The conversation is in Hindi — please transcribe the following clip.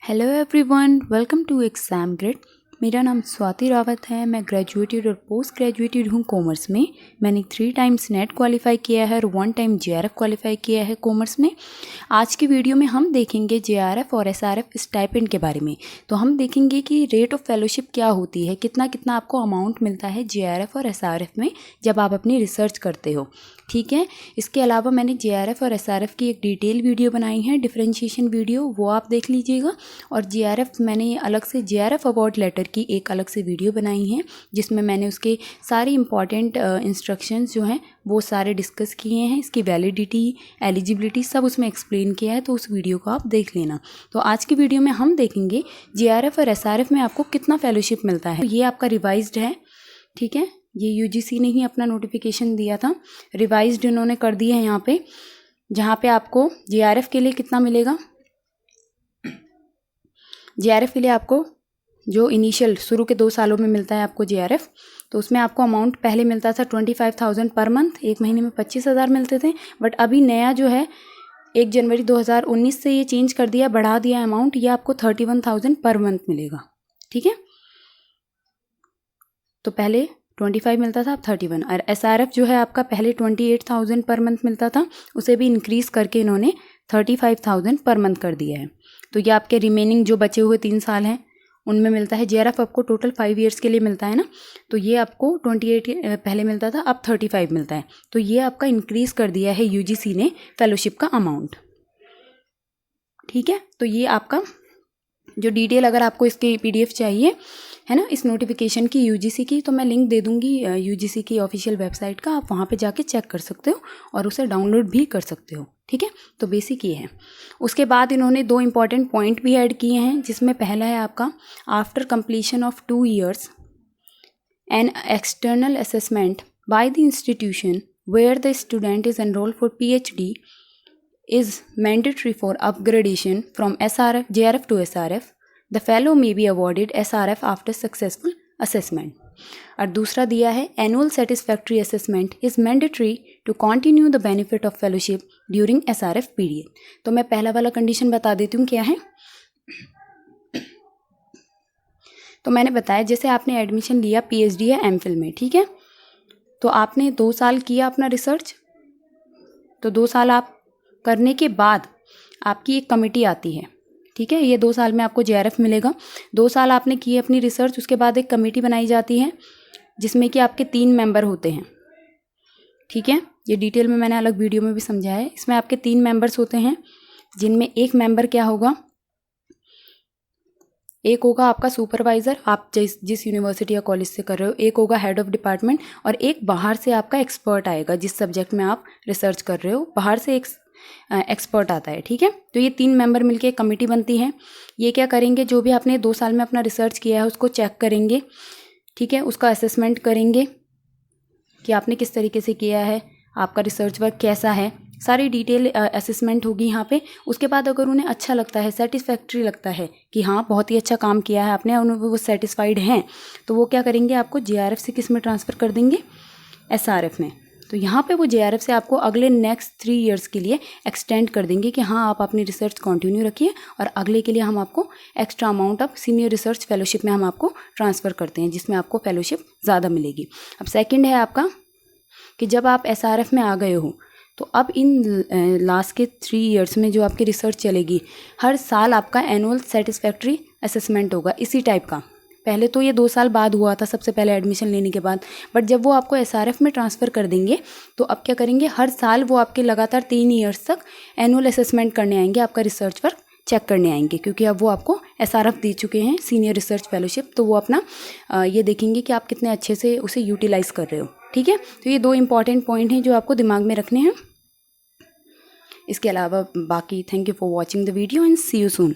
Hello everyone, welcome to exam grid. मेरा नाम स्वाति रावत है। मैं ग्रेजुएटेड और पोस्ट ग्रेजुएटेड हूँ कॉमर्स में। मैंने 3 टाइम्स नेट क्वालिफाई किया है और 1 टाइम जेआरएफ क्वालिफाई किया है कॉमर्स में। आज की वीडियो में हम देखेंगे जेआरएफ और एसआरएफ स्टाइपेंड के बारे में। तो हम देखेंगे कि रेट ऑफ फेलोशिप क्या होती है, कितना कितना आपको अमाउंट मिलता है जेआरएफ और एसआरएफ में जब आप अपनी रिसर्च करते हो। ठीक है। इसके अलावा मैंने जेआरएफ और एसआरएफ की एक डिटेल वीडियो बनाई है, डिफरेंशिएशन वीडियो, वो आप देख लीजिएगा। और जेआरएफ मैंने अलग से जेआरएफ अवार्ड लेटर की एक अलग से वीडियो बनाई है जिसमें मैंने उसके सारे इंपॉर्टेंट इंस्ट्रक्शंस जो हैं वो सारे डिस्कस किए हैं। इसकी वैलिडिटी, एलिजिबिलिटी सब उसमें एक्सप्लेन किया है, तो उस वीडियो को आप देख लेना। तो आज की वीडियो में हम देखेंगे जेआरएफ और एसआरएफ में आपको कितना फेलोशिप मिलता है। ये आपका रिवाइज्ड है, ठीक है। ये यूजीसी ने ही अपना नोटिफिकेशन दिया था, रिवाइज्ड इन्होंने कर दिया है यहाँ पे, जहाँ पे आपको जेआरएफ के लिए कितना मिलेगा। जेआरएफ के लिए आपको जो इनिशियल शुरू के 2 सालों में मिलता है आपको जेआरएफ, तो उसमें आपको अमाउंट पहले मिलता था 25,000 पर मंथ, एक महीने में 25,000 मिलते थे। बट अभी नया जो है 1 जनवरी 2019 से ये चेंज कर दिया, बढ़ा दिया अमाउंट, ये आपको 31,000 पर मंथ मिलेगा। ठीक है। तो पहले 25 मिलता था, अब 31। और एसआरएफ जो है आपका पहले 28,000 पर मंथ मिलता था, उसे भी इंक्रीज़ करके इन्होंने 35,000 पर मंथ कर दिया है। तो ये आपके रिमेनिंग जो बचे हुए 3 साल हैं उनमें मिलता है। जेआरएफ आपको टोटल 5 ईयर्स के लिए मिलता है ना, तो ये आपको 28 पहले मिलता था, अब 35 मिलता है। तो ये आपका इंक्रीज़ कर दिया है यूजीसी ने फेलोशिप का अमाउंट। ठीक है। तो ये आपका जो डिटेल, अगर आपको इसकी पीडीएफ चाहिए है ना इस नोटिफिकेशन की यूजीसी की, तो मैं लिंक दे दूंगी यूजीसी की ऑफिशियल वेबसाइट का, आप वहाँ पे जाके चेक कर सकते हो और उसे डाउनलोड भी कर सकते हो। ठीक है। तो बेसिक ये है। उसके बाद इन्होंने 2 इंपॉर्टेंट पॉइंट भी ऐड किए हैं, जिसमें पहला है आपका after completion of 2 years an external assessment by the institution where the student is enrolled for PhD is mandatory for upgradation from JRF to SRF. The fellow may be awarded SRF after successful assessment. और दूसरा दिया है annual satisfactory assessment is mandatory to continue the benefit of fellowship during SRF period. तो मैं पहला वाला कंडीशन बता देती हूँ क्या है। तो मैंने बताया जैसे आपने एडमिशन लिया पीएचडी या एमफिल में, ठीक है, तो आपने 2 साल किया अपना रिसर्च, तो 2 साल आप करने के बाद आपकी एक कमेटी आती है। ठीक है। ये 2 साल में आपको जेआरएफ मिलेगा। 2 साल आपने की अपनी रिसर्च, उसके बाद एक कमेटी बनाई जाती है जिसमें कि आपके 3 मेंबर होते हैं। ठीक है। ये डिटेल में मैंने अलग वीडियो में भी समझाया है। इसमें आपके 3 मेंबर्स होते हैं, जिनमें एक मेंबर क्या होगा, एक होगा आपका सुपरवाइज़र, आप जिस यूनिवर्सिटी या कॉलेज से कर रहे हो, एक होगा हेड ऑफ डिपार्टमेंट, और एक बाहर से आपका एक्सपर्ट आएगा। जिस सब्जेक्ट में आप रिसर्च कर रहे हो बाहर से एक एक्सपर्ट आता है। ठीक है। तो ये 3 मेंबर मिलके एक कमेटी बनती है। ये क्या करेंगे, जो भी आपने 2 साल में अपना रिसर्च किया है उसको चेक करेंगे। ठीक है। उसका असेसमेंट करेंगे कि आपने किस तरीके से किया है, आपका रिसर्च वर्क कैसा है, सारी डिटेल असेसमेंट होगी यहाँ पे। उसके बाद अगर उन्हें अच्छा लगता है, सेटिस्फैक्ट्री लगता है कि हाँ बहुत ही अच्छा काम किया है आपने, और वो सेटिस्फाइड हैं, तो वो क्या करेंगे, आपको जेआरएफ से किस में ट्रांसफ़र कर देंगे, एसआरएफ में। तो यहाँ पे वो जेआरएफ से आपको अगले नेक्स्ट 3 ईयर्स के लिए एक्सटेंड कर देंगे कि हाँ आप अपनी रिसर्च कंटिन्यू रखिए, और अगले के लिए हम आपको extra amount of senior research fellowship में हम आपको ट्रांसफ़र करते हैं, जिसमें आपको फेलोशिप ज़्यादा मिलेगी। अब सेकंड है आपका कि जब आप एसआरएफ में आ गए हो, तो अब इन लास्ट के 3 ईयर्स में जो आपकी रिसर्च चलेगी, हर साल आपका एनुअल सेटिस्फैक्ट्री असेसमेंट होगा इसी टाइप का। पहले तो ये 2 साल बाद हुआ था, सबसे पहले एडमिशन लेने के बाद, बट जब वो आपको एसआरएफ में ट्रांसफ़र कर देंगे तो अब क्या करेंगे, हर साल वो आपके लगातार 3 ईयर्स तक एनुअल असेसमेंट करने आएंगे, आपका रिसर्च वर्क चेक करने आएंगे, क्योंकि अब वो आपको एसआरएफ दे चुके हैं, सीनियर रिसर्च फेलोशिप। तो वो अपना ये देखेंगे कि आप कितने अच्छे से उसे यूटिलाइज़ कर रहे हो। ठीक है। तो ये 2 इंपॉर्टेंट पॉइंट हैं जो आपको दिमाग में रखने हैं। इसके अलावा बाकी, thank you for watching the video and see you soon.